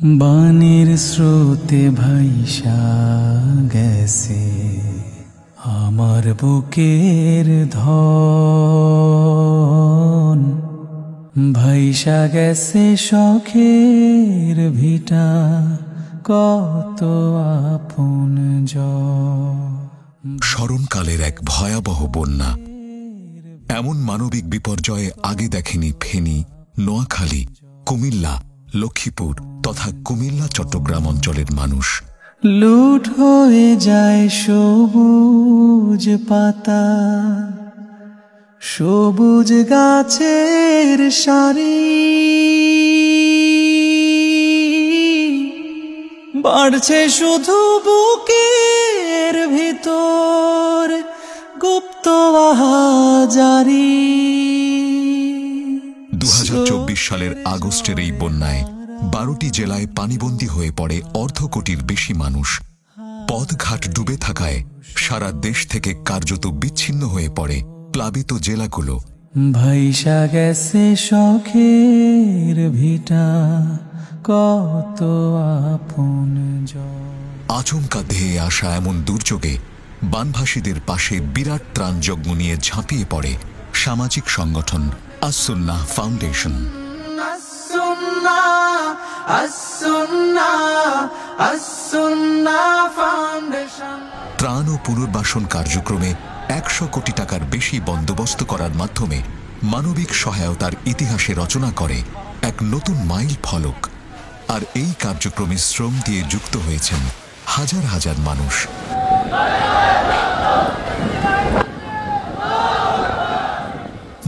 বানের স্রোতে ভাইসা গেছে আমার বুকের ধন, ভাইসা গেছে শখের ভিটা কত আপনজন। স্মরণকালের এক ভয়াবহ বন্যা, এমন মানবিক বিপর্যয়ে আগে দেখেনি ফেনী, নোয়াখালী, কুমিল্লা, লক্ষ্মীপুর তথা কুমিল্লা চট্টগ্রাম অঞ্চলের মানুষ। লুট হয়ে যায় সবুজ পাতা, সবুজ গাছের সারি, বাড়ছে শুধু বুকের ভিতর গুপ্ত আহাজারি। 2024 সালের আগস্টের এই বন্যায় 12টি জেলায় পানিবন্দী হয়ে পড়ে অর্ধ কোটির বেশি মানুষ। পথঘাট ডুবে থাকায় সারা দেশ থেকে কার্যত বিচ্ছিন্ন হয়ে পড়ে প্লাবিত জেলাগুলো। ভাইসা গেছে শখের ভিটা কত আপনজন। আচমকা ধেয়ে আসা এমন দুর্যোগে বানভাসীদের পাশে বিরাট ত্রাণ যজ্ঞ নিয়ে ঝাঁপিয়ে পড়ে সামাজিক সংগঠন আস-সুন্নাহ ফাউন্ডেশন। ত্রাণ ও পুনর্বাসন কার্যক্রমে 100 কোটি টাকার বেশি বন্দোবস্ত করার মাধ্যমে মানবিক সহায়তার ইতিহাসে রচনা করে এক নতুন মাইল ফলক। আর এই কার্যক্রমে শ্রম দিয়ে যুক্ত হয়েছেন হাজার হাজার মানুষ।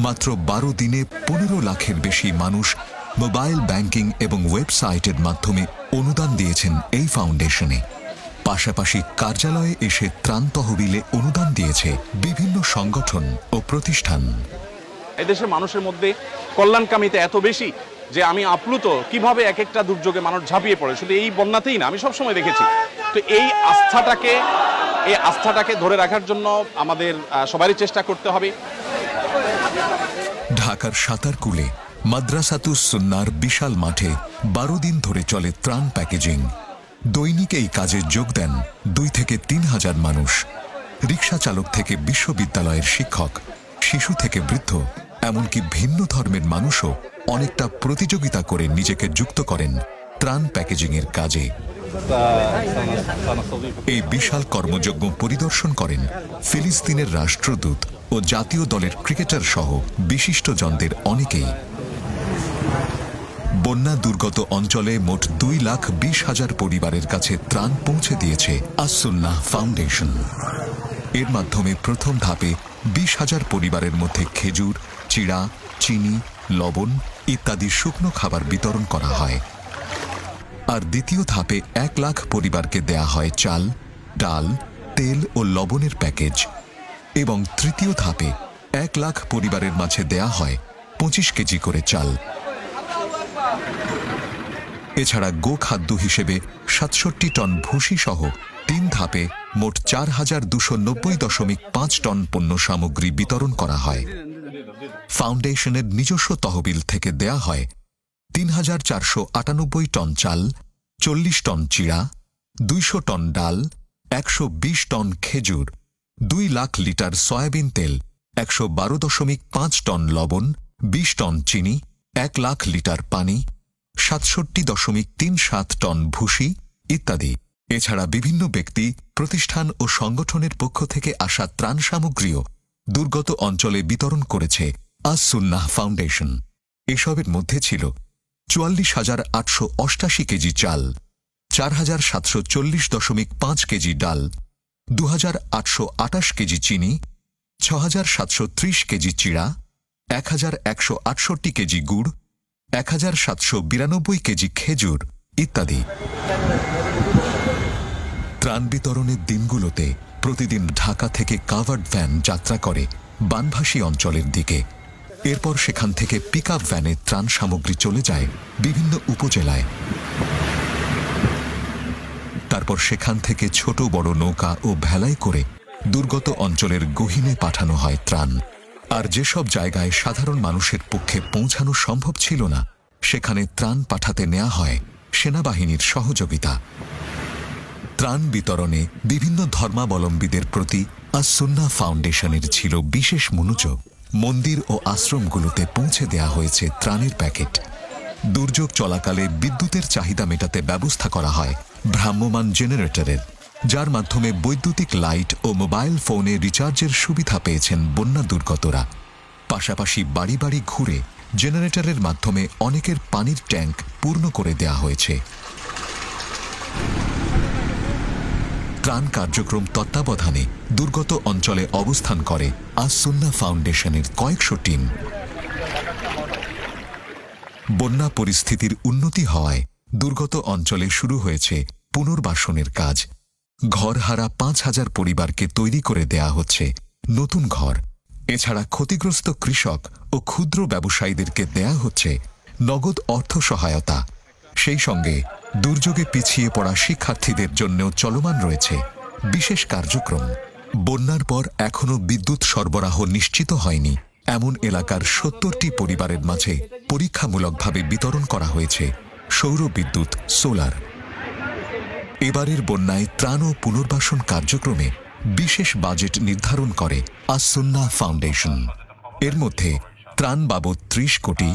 মাত্র 12 দিনে 15 লাখের বেশি মানুষ মোবাইল ব্যাংকিং এবং ওয়েবসাইটের মাধ্যমে অনুদান দিয়েছেন এই ফাউন্ডেশনে। পাশাপাশি কার্যালয়ে এসে ত্রাণ তহবিলে অনুদান দিয়েছে বিভিন্ন সংগঠন ও প্রতিষ্ঠান। এদেশের মানুষের মধ্যে কল্যাণকামিতা এত বেশি যে আমি আপ্লুত কিভাবে এক একটা দুর্যোগে মানুষ ঝাঁপিয়ে পড়ে, শুধু এই বন্যাতেই না, আমি সবসময় দেখেছি। তো এই আস্থাটাকে ধরে রাখার জন্য আমাদের সবারই চেষ্টা করতে হবে। ঢাকার সাতারকুলে মাদ্রাসাতুস সুন্নাহর বিশাল মাঠে 12 দিন ধরে চলে ত্রাণ প্যাকেজিং। দৈনিক এই কাজে যোগ দেন 2 থেকে 3 হাজার মানুষ। রিকশা চালক থেকে বিশ্ববিদ্যালয়ের শিক্ষক, শিশু থেকে বৃদ্ধ, এমনকি ভিন্ন ধর্মের মানুষও অনেকটা প্রতিযোগিতা করে নিজেকে যুক্ত করেন ত্রাণ প্যাকেজিংয়ের কাজে। এই বিশাল কর্মযজ্ঞ পরিদর্শন করেন ফিলিস্তিনের রাষ্ট্রদূত ও জাতীয় দলের ক্রিকেটার সহ বিশিষ্টজনদের অনেকেই। বন্যা দুর্গত অঞ্চলে মোট 2,20,000 পরিবারের কাছে ত্রাণ পৌঁছে দিয়েছে আস-সুন্নাহ ফাউন্ডেশন। এর মাধ্যমে প্রথম ধাপে 20,000 পরিবারের মধ্যে খেজুর, চিড়া, চিনি, লবণ ইত্যাদি শুকনো খাবার বিতরণ করা হয়। আর দ্বিতীয় ধাপে 1 লাখ পরিবারকে দেয়া হয় চাল, ডাল, তেল ও লবণের প্যাকেজ। এবং তৃতীয় ধাপে 1 লাখ পরিবারের মাঝে দেয়া হয় 25 কেজি করে চাল। এছাড়া গোখাদ্য হিসেবে 67 টন ভুসি সহ 3 ধাপে মোট 4,290.5 টন পণ্য সামগ্রী বিতরণ করা হয়। ফাউন্ডেশনের নিজস্ব তহবিল থেকে দেয়া হয় 3,498 টন চাল, 40 টন চিড়া, 200 টন ডাল, 120 টন খেজুর, 2 লাখ লিটার সয়াবিন তেল, 112.5 টন লবণ, 20 টন চিনি, 1 লাখ লিটার পানি, 67.37 টন ভুসি ইত্যাদি। এছাড়া বিভিন্ন ব্যক্তি, প্রতিষ্ঠান ও সংগঠনের পক্ষ থেকে আসা ত্রাণ সামগ্রীও দুর্গত অঞ্চলে বিতরণ করেছে আস-সুন্নাহ ফাউন্ডেশন। এসবের মধ্যে ছিল 44,888 কেজি চাল, 4,740.5 কেজি ডাল, 2,828 কেজি চিনি, 6,730 কেজি চিড়া, 1,168 কেজি গুড়, 1,792 কেজি খেজুর ইত্যাদি। ত্রাণ বিতরণের দিনগুলোতে প্রতিদিন ঢাকা থেকে কাভার্ড ভ্যান যাত্রা করে বানভাসী অঞ্চলের দিকে। এরপর সেখান থেকে পিকআপ ভ্যানে ত্রাণ সামগ্রী চলে যায় বিভিন্ন উপজেলায়। তারপর সেখান থেকে ছোট বড় নৌকা ও ভেলায় করে দুর্গত অঞ্চলের গহীনে পাঠানো হয় ত্রাণ। আর যেসব জায়গায় সাধারণ মানুষের পক্ষে পৌঁছানো সম্ভব ছিল না, সেখানে ত্রাণ পাঠাতে নেওয়া হয় সেনাবাহিনীর সহযোগিতা। ত্রাণ বিতরণে বিভিন্ন ধর্মাবলম্বীদের প্রতি আস-সুন্নাহ ফাউন্ডেশনের ছিল বিশেষ মনোযোগ। মন্দির ও আশ্রমগুলোতে পৌঁছে দেয়া হয়েছে ত্রাণের প্যাকেট। দুর্যোগ চলাকালে বিদ্যুতের চাহিদা মেটাতে ব্যবস্থা করা হয় ভ্রাম্যমাণ জেনারেটরের, যার মাধ্যমে বৈদ্যুতিক লাইট ও মোবাইল ফোনে রিচার্জের সুবিধা পেয়েছেন বন্যা দুর্গতরা। পাশাপাশি বাড়ি বাড়ি ঘুরে জেনারেটরের মাধ্যমে অনেকের পানির ট্যাঙ্ক পূর্ণ করে দেয়া হয়েছে। ত্রাণ কার্যক্রম তত্ত্বাবধানে দুর্গত অঞ্চলে অবস্থান করে আস-সুন্নাহ ফাউন্ডেশনের কয়েকশো টিম। বন্যা পরিস্থিতির উন্নতি হওয়ায় দুর্গত অঞ্চলে শুরু হয়েছে পুনর্বাসনের কাজ। ঘরহারা ৫,০০০ পরিবারকে তৈরি করে দেয়া হচ্ছে নতুন ঘর। এছাড়া ক্ষতিগ্রস্ত কৃষক ও ক্ষুদ্র ব্যবসায়ীদেরকে দেয়া হচ্ছে নগদ অর্থ সহায়তা। সেই সঙ্গে দুর্যোগে পিছিয়ে পড়া শিক্ষার্থীদের জন্যও চলমান রয়েছে বিশেষ কার্যক্রম। বন্যার পর এখনও বিদ্যুৎ সরবরাহ নিশ্চিত হয়নি এমন এলাকার ৭০টি পরিবারের মাঝে পরীক্ষামূলকভাবে বিতরণ করা হয়েছে সৌর বিদ্যুৎ, সোলার। এবারের বন্যায় ত্রাণ ও পুনর্বাসন কার্যক্রমে বিশেষ বাজেট নির্ধারণ করে আস-সুন্নাহ ফাউন্ডেশন। এর মধ্যে ত্রাণ বাবদ ৩০ কোটি,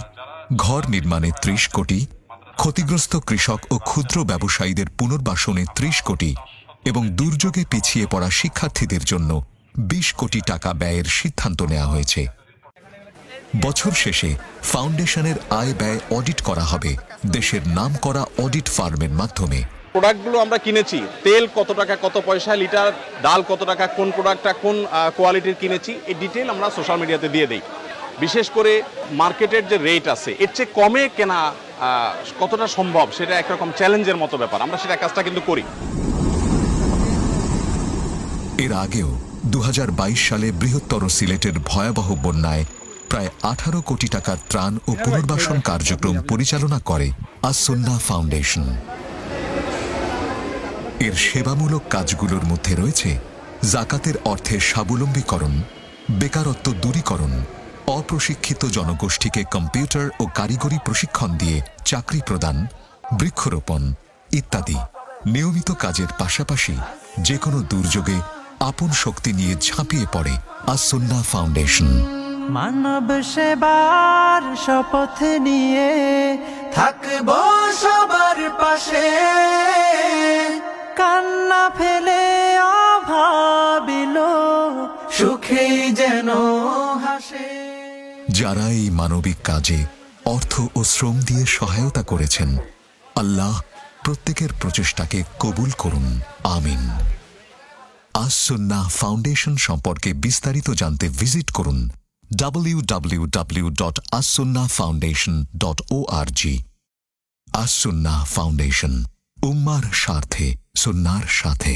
ঘর নির্মাণে ৩০ কোটি, ক্ষতিগ্রস্ত কৃষক ও ক্ষুদ্র ব্যবসায়ীদের পুনর্বাসনে ৩০ কোটি এবং দুর্যোগে পিছিয়ে পড়া শিক্ষার্থীদের জন্য ২০ কোটি টাকা ব্যয়ের সিদ্ধান্ত নেওয়া হয়েছে। বছর শেষে ফাউন্ডেশনের আয় ব্যয় অডিট করা হবে দেশের নামকরা অডিট ফার্মের মাধ্যমে। প্রোডাক্টগুলো আমরা কিনেছি, তেল কত টাকা কত পয়সা লিটার, ডাল কত টাকা, কোন প্রোডাক্টটা কোন কোয়ালিটির কিনেছি, এই ডিটেল আমরা সোশ্যাল মিডিয়াতে দিয়ে দিই। বিশেষ করে মার্কেটের যে রেট আছে এর চেয়ে কমে কেনা কতটা সম্ভব সেটা একরকম চ্যালেঞ্জের মতো ব্যাপার, আমরা সেটা কাজটা কিন্তু করি। এর আগেও ২০২২ সালে বৃহত্তর সিলেটের ভয়াবহ বন্যায় প্রায় ১৮ কোটি টাকার ত্রাণ ও পুনর্বাসন কার্যক্রম পরিচালনা করে আস-সুন্নাহ ফাউন্ডেশন। এর সেবামূলক কাজগুলোর মধ্যে রয়েছে জাকাতের অর্থে স্বাবলম্বীকরণ, বেকারত্ব দূরীকরণ, অপ্রশিক্ষিত জনগোষ্ঠীকে কম্পিউটার ও কারিগরি প্রশিক্ষণ দিয়ে চাকরি প্রদান, বৃক্ষরোপণ ইত্যাদি। নিয়মিত কাজের পাশাপাশি যে কোনো দুর্যোগে আপন শক্তি নিয়ে ঝাঁপিয়ে পড়ে আস-সুন্নাহ ফাউন্ডেশন। মানব সেবার শপথ নিয়ে থাকবো সবার পাশে, কান্না ফেলে অভাবিল সুখেই যেন হাসে। যারা এই মানবিক কাজে অর্থ ও শ্রম দিয়ে সহায়তা করেছেন, আল্লাহ প্রত্যেকের প্রচেষ্টাকে কবুল করুন, আমিন। আস-সুন্নাহ ফাউন্ডেশন সম্পর্কে বিস্তারিত জানতে ভিজিট করুন www.assunnahfoundation.org। আস-সুন্নাহ ফাউন্ডেশন, উম্মার স্বার্থে, সুন্নাহর সাথে।